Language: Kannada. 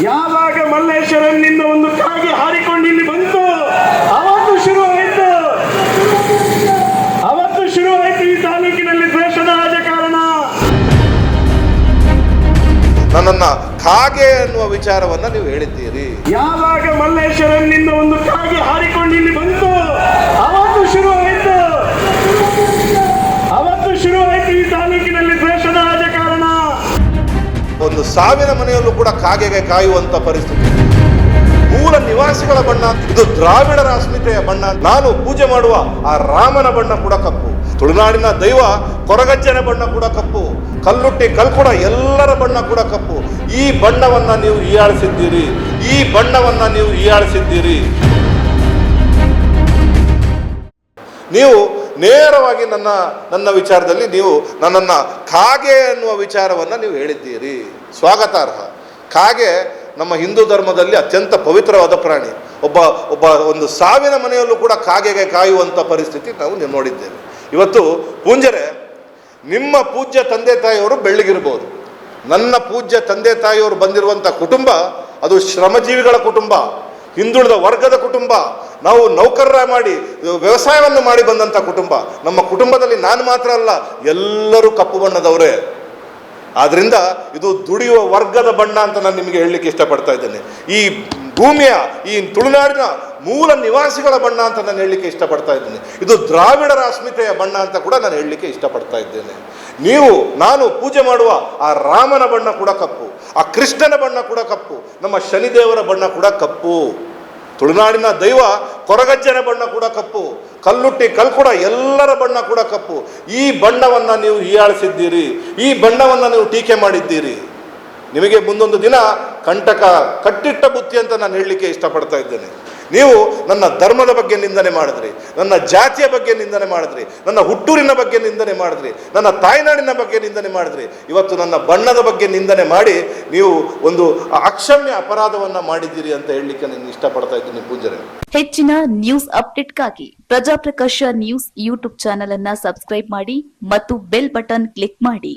ಯಾವಾಗ ಮಲ್ಲೇಶ್ವರಂನಿಂದ ಒಂದು ಕಾಗೆ ಹಾರಿಕೊಂಡು ಇಲ್ಲಿ ಬಂತು ಅವತ್ತು ಶುರುವಾಯಿತು ಈ ತಾಲೂಕಿನಲ್ಲಿ ದ್ವೇಷದ ರಾಜಕಾರಣ. ನನ್ನನ್ನ ಕಾಗೆ ಅನ್ನುವ ವಿಚಾರವನ್ನ ನೀವು ಹೇಳಿದ್ದೀರಿ. ಯಾವಾಗ ಮಲ್ಲೇಶ್ವರಂನಿಂದ ಒಂದು ಕಾಗೆ ಹಾರಿಕೊಂಡು ಇಲ್ಲಿ ಬಂತು ಅವತ್ತು ಶುರುವಾಯಿತು ಈ ತಾಲೂಕಿನಲ್ಲಿ ದ್ವೇಷದ ರಾಜಕಾರಣ. ಒಂದು ಸಾವಿನ ಮನೆಯಲ್ಲೂ ಕೂಡ ಕಾಗೆಗೆ ಕಾಯುವಂತ ಪರಿಸ್ಥಿತಿ. ಮೂಲ ನಿವಾಸಿಗಳ ಬಣ್ಣ ಇದು ದ್ರಾವಿಡರ ಅಸ್ಮಿತೆಯ ಬಣ್ಣ. ನಾನು ಪೂಜೆ ಮಾಡುವ ಆ ರಾಮನ ಬಣ್ಣ ಕೂಡ ಕಪ್ಪು, ತುಳುನಾಡಿನ ದೈವ ಕೊರಗಜ್ಜನ ಬಣ್ಣ ಕೂಡ ಕಪ್ಪು, ಕಲ್ಲುಟ್ಟಿ ಕಲ್ಕುಡ ಎಲ್ಲರ ಬಣ್ಣ ಕೂಡ ಕಪ್ಪು. ಈ ಬಣ್ಣವನ್ನ ನೀವು ಹೀಯಾಳಿಸಿದ್ದೀರಿ. ನೀವು ನೇರವಾಗಿ ನನ್ನ ವಿಚಾರದಲ್ಲಿ ನೀವು ನನ್ನನ್ನ ಕಾಗೆ ಅನ್ನುವ ವಿಚಾರವನ್ನ ನೀವು ಹೇಳಿದ್ದೀರಿ. ಸ್ವಾಗತಾರ್ಹ. ಕಾಗೆ ನಮ್ಮ ಹಿಂದೂ ಧರ್ಮದಲ್ಲಿ ಅತ್ಯಂತ ಪವಿತ್ರವಾದ ಪ್ರಾಣಿ. ಒಂದು ಸಾವಿನ ಮನೆಯಲ್ಲೂ ಕೂಡ ಕಾಗೆಗೆ ಕಾಯುವಂಥ ಪರಿಸ್ಥಿತಿ ನಾವು ನೋಡಿದ್ದೇವೆ. ಇವತ್ತು ಪೂಂಜರೆ, ನಿಮ್ಮ ಪೂಜ್ಯ ತಂದೆ ತಾಯಿಯವರು ಬೆಳ್ಳಿಗಿರ್ಬೋದು, ನನ್ನ ಪೂಜ್ಯ ತಂದೆ ತಾಯಿಯವರು ಬಂದಿರುವಂಥ ಕುಟುಂಬ ಅದು ಶ್ರಮಜೀವಿಗಳ ಕುಟುಂಬ, ಹಿಂದುಳಿದ ವರ್ಗದ ಕುಟುಂಬ. ನಾವು ನೌಕರರ ಮಾಡಿ ವ್ಯವಸಾಯವನ್ನು ಮಾಡಿ ಬಂದಂಥ ಕುಟುಂಬ. ನಮ್ಮ ಕುಟುಂಬದಲ್ಲಿ ನಾನು ಮಾತ್ರ ಅಲ್ಲ, ಎಲ್ಲರೂ ಕಪ್ಪು ಬಣ್ಣದವರೇ. ಆದ್ದರಿಂದ ಇದು ದುಡಿಯುವ ವರ್ಗದ ಬಣ್ಣ ಅಂತ ನಾನು ನಿಮಗೆ ಹೇಳಲಿಕ್ಕೆ ಇಷ್ಟಪಡ್ತಾ ಇದ್ದೇನೆ. ಈ ಭೂಮಿಯ, ಈ ತುಳುನಾಡಿನ ಮೂಲ ನಿವಾಸಿಗಳ ಬಣ್ಣ ಅಂತ ನಾನು ಹೇಳಲಿಕ್ಕೆ ಇಷ್ಟಪಡ್ತಾ ಇದ್ದೇನೆ. ಇದು ದ್ರಾವಿಡರ ಅಸ್ಮಿತೆಯ ಬಣ್ಣ ಅಂತ ಕೂಡ ನಾನು ಹೇಳಲಿಕ್ಕೆ ಇಷ್ಟಪಡ್ತಾ ಇದ್ದೇನೆ. ನಾನು ಪೂಜೆ ಮಾಡುವ ಆ ರಾಮನ ಬಣ್ಣ ಕೂಡ ಕಪ್ಪು, ಆ ಕೃಷ್ಣನ ಬಣ್ಣ ಕೂಡ ಕಪ್ಪು, ನಮ್ಮ ಶನಿದೇವರ ಬಣ್ಣ ಕೂಡ ಕಪ್ಪು, ತುಳುನಾಡಿನ ದೈವ ಕೊರಗಜ್ಜನ ಬಣ್ಣ ಕೂಡ ಕಪ್ಪು, ಕಲ್ಲುಟ್ಟಿ ಕಲ್ಕುಡ ಎಲ್ಲರ ಬಣ್ಣ ಕೂಡ ಕಪ್ಪು. ಈ ಬಣ್ಣವನ್ನ ನೀವು ಹೀಯಾಳಿಸಿದ್ದೀರಿ, ಈ ಬಣ್ಣವನ್ನ ನೀವು ಟೀಕೆ ಮಾಡಿದ್ದೀರಿ. ನಿಮಗೆ ಮುಂದೊಂದು ದಿನ ಕಂಟಕ ಕಟ್ಟಿಟ್ಟ ಬುತ್ತಿ ಅಂತ ನಾನು ಹೇಳಲಿಕ್ಕೆ ಇಷ್ಟಪಡ್ತಾ ಇದ್ದೇನೆ. ನೀವು ನನ್ನ ಧರ್ಮದ ಬಗ್ಗೆ ನಿಂದನೆ ಮಾಡಿದ್ರಿ, ನನ್ನ ಜಾತಿಯ ಬಗ್ಗೆ ನಿಂದನೆ ಮಾಡಿದ್ರಿ, ನನ್ನ ಹುಟ್ಟೂರಿನ ಬಗ್ಗೆ ನಿಂದನೆ ಮಾಡಿದ್ರಿ, ನನ್ನ ತಾಯ್ನಾಡಿನ ಬಗ್ಗೆ ನಿಂದನೆ ಮಾಡಿದ್ರಿ. ಇವತ್ತು ನನ್ನ ಬಣ್ಣದ ಬಗ್ಗೆ ನಿಂದನೆ ಮಾಡಿ ನೀವು ಒಂದು ಅಕ್ಷಮ್ಯ ಅಪರಾಧವನ್ನ ಮಾಡಿದ್ದೀರಿ ಅಂತ ಹೇಳಲಿಕ್ಕೆ ನಾನು ಇಷ್ಟಪಡ್ತಾ ಇದ್ದೀನಿ ಪೂಜಾರೆ. ಹೆಚ್ಚಿನ news ಅಪ್ಡೇಟ್ಗಾಗಿ Prajaprakash news YouTube channel ಅನ್ನ ಸಬ್ಸ್ಕ್ರೈಬ್ ಮಾಡಿ ಮತ್ತು ಬೆಲ್ ಬಟನ್ ಕ್ಲಿಕ್ ಮಾಡಿ.